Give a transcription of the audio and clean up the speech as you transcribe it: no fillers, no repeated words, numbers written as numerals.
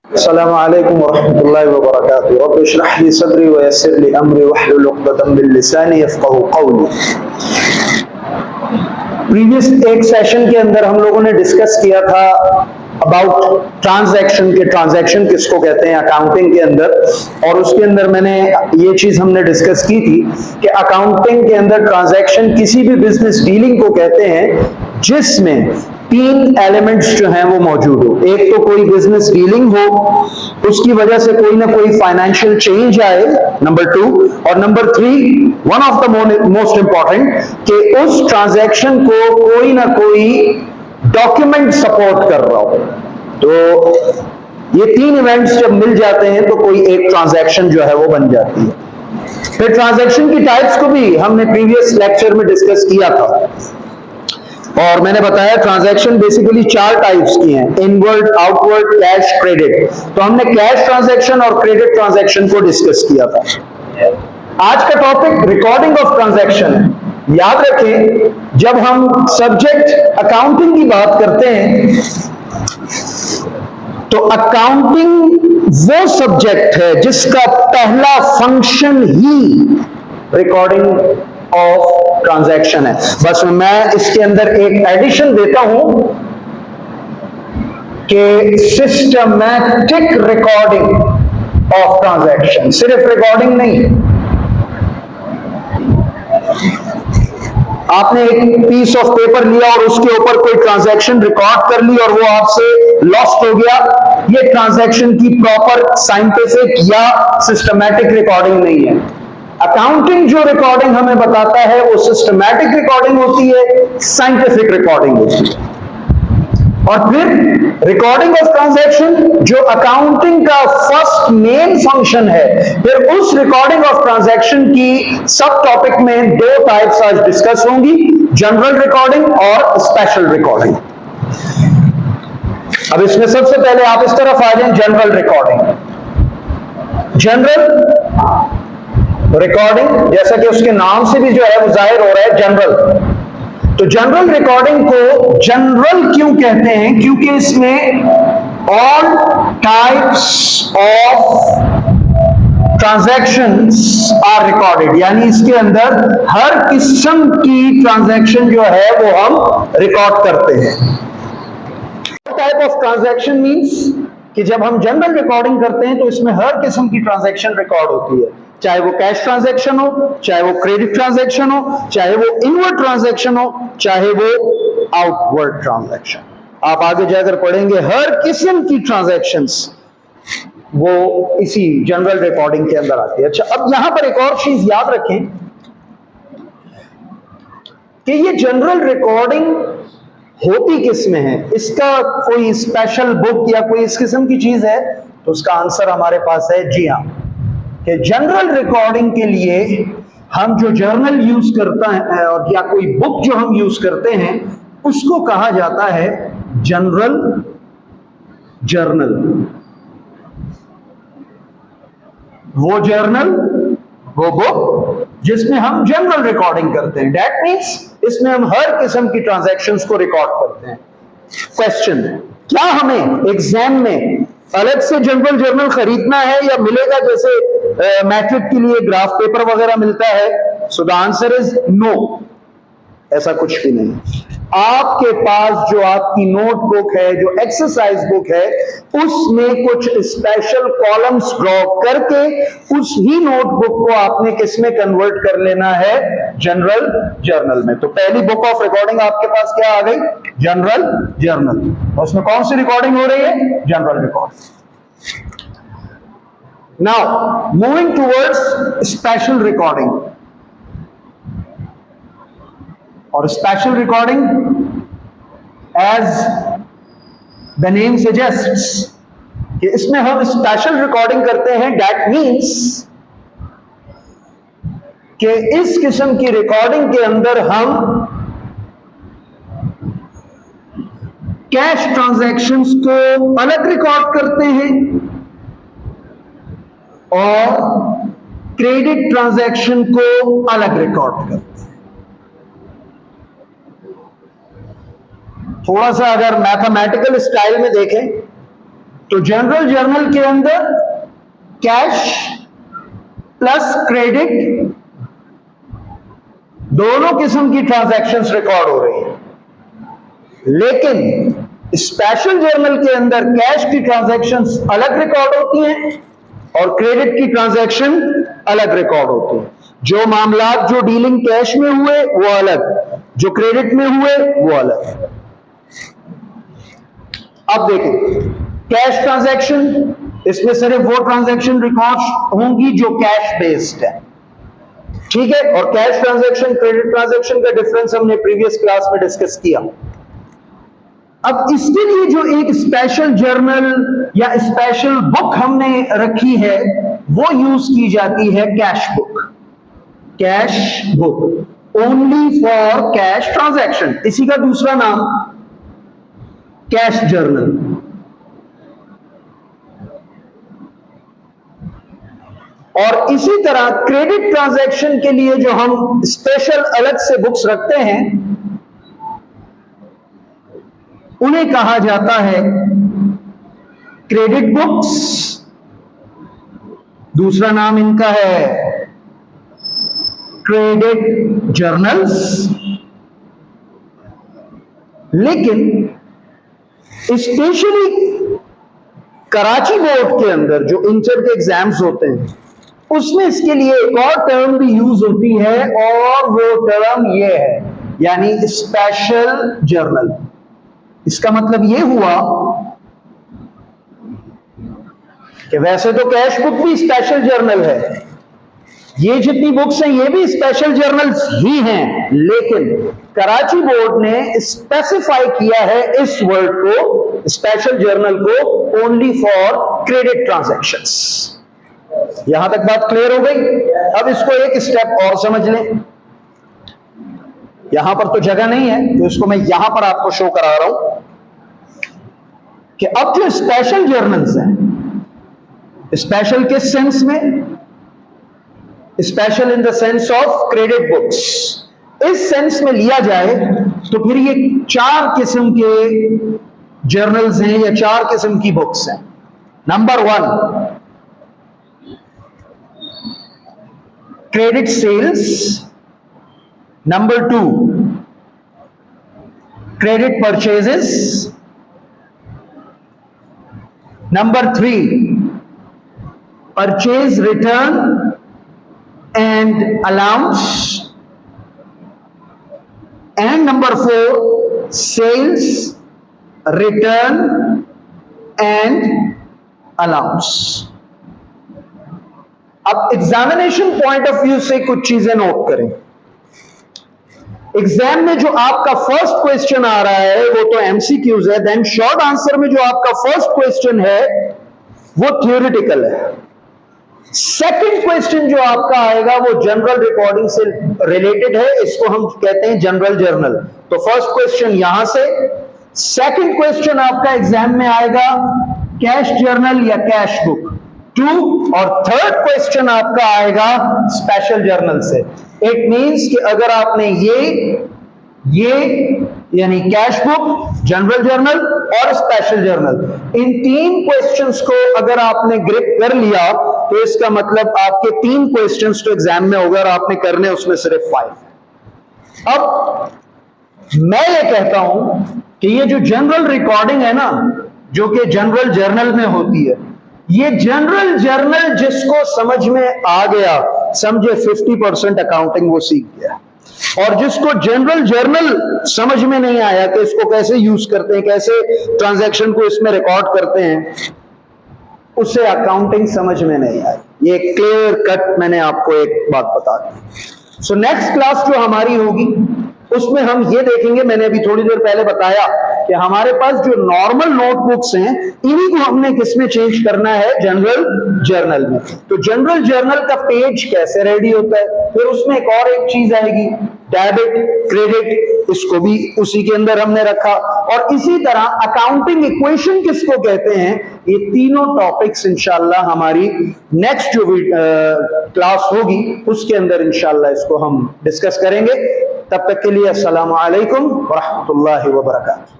अस्सलामु अलैकुम वरहमतुल्लाहि वबरकातुहू। रब्बि इश्रह ली सदरी व यस्सिर ली अमरी वहलुल उक़दतम मिन लिसानी यफ़क़हू क़ौली। प्रीवियस एक सेशन के अंदर हम लोगों ने डिस्कस किया था अबाउट ट्रांजैक्शन के, ट्रांजैक्शन किसको कहते हैं अकाउंटिंग के अंदर, और उसके अंदर मैंने ये चीज हमने डिस्कस की थी कि अकाउंटिंग के अंदर ट्रांजैक्शन किसी भी बिजनेस डीलिंग को कहते हैं जिसमें तीन एलिमेंट्स जो हैं वो मौजूद हो। एक तो कोई बिजनेस डीलिंग हो, उसकी वजह से कोई ना कोई फाइनेंशियल चेंज आए, नंबर टू, और number three one of the most important कि उस ट्रांजैक्शन को कोई ना कोई डॉक्यूमेंट सपोर्ट कर रहा हो। तो ये तीन इवेंट्स जब मिल जाते हैं तो कोई एक ट्रांजैक्शन जो है वो बन जाती है। फिर ट्रांजैक्शन की टाइप्स को भी हमने प्रीवियस लेक्चर में डिस्कस किया था और मैंने बताया ट्रांजैक्शन बेसिकली चार टाइप्स की हैं, इनवर्ड, आउटवर्ड, कैश, क्रेडिट। तो हमने कैश ट्रांजैक्शन और क्रेडिट ट्रांजैक्शन को डिस्कस किया था। आज का टॉपिक रिकॉर्डिंग ऑफ ट्रांजैक्शन है। याद रखें, जब हम सब्जेक्ट अकाउंटिंग की बात करते हैं तो अकाउंटिंग वो सब्जेक्ट है जिसका पहला function he recording of transaction है। बस मैं इसके अंदर एक एडिशन देता हूं कि सिस्टमैटिक रिकॉर्डिंग ऑफ ट्रांजैक्शन, सिर्फ रिकॉर्डिंग नहीं। आपने एक पीस ऑफ पेपर लिया और उसके ऊपर कोई ट्रांजैक्शन रिकॉर्ड कर ली और वो आपसे लॉस्ट हो गया, ये ट्रांजैक्शन की प्रॉपर साइंटिफिक या सिस्टमैटिक रिकॉर्डिंग नहीं है। अकाउंटिंग जो रिकॉर्डिंग हमें बताता है वो सिस्टमैटिक रिकॉर्डिंग होती है, साइंटिफिक रिकॉर्डिंग होती है। और फिर रिकॉर्डिंग ऑफ ट्रांजैक्शन जो अकाउंटिंग का फर्स्ट मेन फंक्शन है, फिर उस रिकॉर्डिंग ऑफ ट्रांजैक्शन की सब टॉपिक में दो टाइप्स आज डिस्कस होंगी, जनरल रिकॉर्डिंग और स्पेशल रिकॉर्डिंग। अब इसमें सबसे पहले आप इस तरफ आ जाएं, जनरल रिकॉर्डिंग। जनरल रिकॉर्डिंग जैसा कि उसके नाम से भी जो है वो जाहिर हो रहा है, जनरल। तो जनरल रिकॉर्डिंग को जनरल क्यों कहते हैं? क्योंकि इसमें all types of transactions are recorded, यानी इसके अंदर हर किस्म की ट्रांजैक्शन जो है वो हम रिकॉर्ड करते हैं। टाइप ऑफ ट्रांजैक्शन मींस कि जब हम जनरल रिकॉर्डिंग करते हैं तो इसमें हर किस्म की ट्रांजैक्शन रिकॉर्ड होती है, चाहे वो कैश ट्रांजैक्शन हो, चाहे वो क्रेडिट ट्रांजैक्शन हो, चाहे वो इनवर्ड ट्रांजैक्शन हो, चाहे वो आउटवर्ड ट्रांजैक्शन। आप आगे जाकर पढ़ेंगे हर किस्म की ट्रांजैक्शंस वो इसी जनरल रिकॉर्डिंग के अंदर आती है। अच्छा, अब यहां पर एक और चीज याद रखें कि ये जनरल रिकॉर्डिंग होती किस में है, इसका कोई स्पेशल बुक या कोई इस किस्म की चीज है? तो उसका आंसर हमारे पास है जी हां, कि जनरल रिकॉर्डिंग के लिए हम जो जर्नल यूज करता है और या कोई बुक जो हम यूज करते हैं उसको कहा जाता है जनरल जर्नल। वो जर्नल, वो बुक जिसमें हम जनरल रिकॉर्डिंग करते हैं, दैट मींस इसमें हम हर किस्म की ट्रांजैक्शंस को रिकॉर्ड करते हैं। क्वेश्चन, क्या हमें एग्जाम में अलग से जनरल जर्नल खरीदना है या मिलेगा जैसे मैट्रिक के लिए ग्राफ पेपर वगैरह मिलता है? So the answer is no, ऐसा कुछ भी नहीं। आपके पास जो आपकी नोटबुक है, जो एक्सरसाइज बुक है, उसमें कुछ स्पेशल कॉलम्स ड्रॉ करके उस ही नोटबुक को आपने किस में कन्वर्ट कर लेना है? जनरल जर्नल में। तो पहली बुक ऑफ रिकॉर्डिंग आपके पास क्या आ गई? General journal. उसमें कौन सी रिकॉर्डिंग हो रही है? General recording. Now moving towards special recording. और special recording as the name suggests कि इसमें हम स्पेशल रिकॉर्डिंग करते हैं, दैट मींस कि इस किस्म की रिकॉर्डिंग के अंदर हम कैश ट्रांजैक्शंस को अलग रिकॉर्ड करते हैं और क्रेडिट ट्रांजैक्शन को अलग रिकॉर्ड करते हैं। थोड़ा सा अगर मैथमेटिकल स्टाइल में देखें तो जनरल जर्नल के अंदर कैश प्लस क्रेडिट दोनों किस्म की ट्रांजैक्शंस रिकॉर्ड हो रही है, लेकिन स्पेशल जर्नल के अंदर कैश की ट्रांजैक्शंस अलग रिकॉर्ड होती हैं और क्रेडिट की ट्रांजैक्शन अलग रिकॉर्ड होती है। जो मामलात जो डीलिंग कैश में हुए वो अलग, जो क्रेडिट में हुए वो अलग। अब देखिए कैश ट्रांजैक्शन, इसमें सिर्फ वो ट्रांजैक्शन रिकॉर्ड होंगी जो कैश बेस्ड है, ठीक है। और कैश ट्रांजैक्शन क्रेडिट ट्रांजैक्शन का डिफरेंस हमने प्रीवियस क्लास में डिस्कस किया। अब इसके लिए जो एक स्पेशल जर्नल या स्पेशल बुक हमने रखी है वो यूज की जाती है cash book. Cash book only for cash transaction, इसी का दूसरा नाम कैश जर्नल। और इसी तरह क्रेडिट ट्रांजैक्शन के लिए जो हम स्पेशल अलग से बुक्स रखते हैं उन्हें कहा जाता है क्रेडिट बुक्स, दूसरा नाम इनका है क्रेडिट जर्नल्स। लेकिन स्पेशली कराची बोर्ड के अंदर जो इंटर के एग्जाम्स होते हैं उसमें इसके लिए एक और टर्म भी यूज होती है और वो टर्म ये है, यानी स्पेशल जर्नल। इसका मतलब ये हुआ कि वैसे तो कैश बुक भी स्पेशल जर्नल है, ये जितनी बुक्स हैं ये भी स्पेशल जर्नल्स ही हैं, लेकिन कराची बोर्ड ने स्पेसिफाई किया है इस वर्ड को, स्पेशल जर्नल को, ओनली फॉर क्रेडिट ट्रांजैक्शंस। यहां तक बात क्लियर हो गई। अब इसको एक स्टेप और समझ लें। यहां पर तो जगह नहीं है तो इसको मैं यहां पर आपको शो करा रहा हूं कि अब जो स्पेशल जर्नल्स हैं, स्पेशल किस सेंस में? Special in the sense of credit books. इस सेंस में लिया जाए तो फिर ये 4 किस्म के जर्नल्स हैं या 4 किस्म की बुक्स हैं। Number 1 credit sales, number 2 credit purchases, number 3 purchase return and allowance, and number 4 sales return and allowance. अब एग्जामिनेशन पॉइंट ऑफ व्यू से कुछ चीजें नोट करें। एग्जाम में जो आपका फर्स्ट क्वेश्चन आ रहा है वो तो एमसीक्यूज है, देन शॉर्ट आंसर में जो आपका फर्स्ट क्वेश्चन है वो थ्योरेटिकल है। सेकंड क्वेश्चन जो आपका आएगा वो जनरल रिकॉर्डिंग से रिलेटेड है, इसको हम कहते हैं जनरल जर्नल। तो फर्स्ट क्वेश्चन यहां से, सेकंड क्वेश्चन आपका एग्जाम में आएगा कैश जर्नल या कैश बुक 2, और थर्ड क्वेश्चन आपका आएगा स्पेशल जर्नल से। इट मींस कि अगर आपने ये यानी कैश बुक, जनरल जर्नल और स्पेशल जर्नल, इन 3 क्वेश्चंस को अगर आपने ग्रिप कर लिया तो इसका मतलब आपके 3 क्वेश्चंस तो एग्जाम में होगा और आपने करने उसमें सिर्फ 5। अब मैं ये कहता हूं कि ये जो जनरल रिकॉर्डिंग है ना, जो कि जनरल जर्नल में होती है, ये जनरल जर्नल जिसको समझ में आ गया, समझे 50% अकाउंटिंग वो सीख गया। और जिसको जनरल जर्नल समझ में नहीं आया कि इसको कैसे यूज करते हैं, कैसे ट्रांजैक्शन को इसमें रिकॉर्ड करते हैं, उसे अकाउंटिंग समझ में नहीं आई। ये क्लियर कट मैंने आपको एक बात बता दी। सो नेक्स्ट क्लास जो हमारी होगी उसमें हम ये देखेंगे, मैंने अभी थोड़ी देर पहले बताया कि हमारे पास जो नॉर्मल नोटबुक्स हैं इन्हीं को हमने किसमें चेंज करना है, जनरल जर्नल में। तो जनरल जर्नल का पेज कैसे रेडी होता है, फिर उसमें एक चीज आएगी डेबिट क्रेडिट, इसको भी उसी के अंदर हमने रखा। और इसी तरह अकाउंटिंग इक्वेशन किसको कहते हैं, ये तीनों टॉपिक्स इंशाल्लाह हमारी नेक्स्ट जो क्लास होगी उसके अंदर इंशाल्लाह इसको हम डिस्कस करेंगे। तब तक के लिए अस्सलाम वालेकुम व रहमतुल्लाहि व बरकातुहू।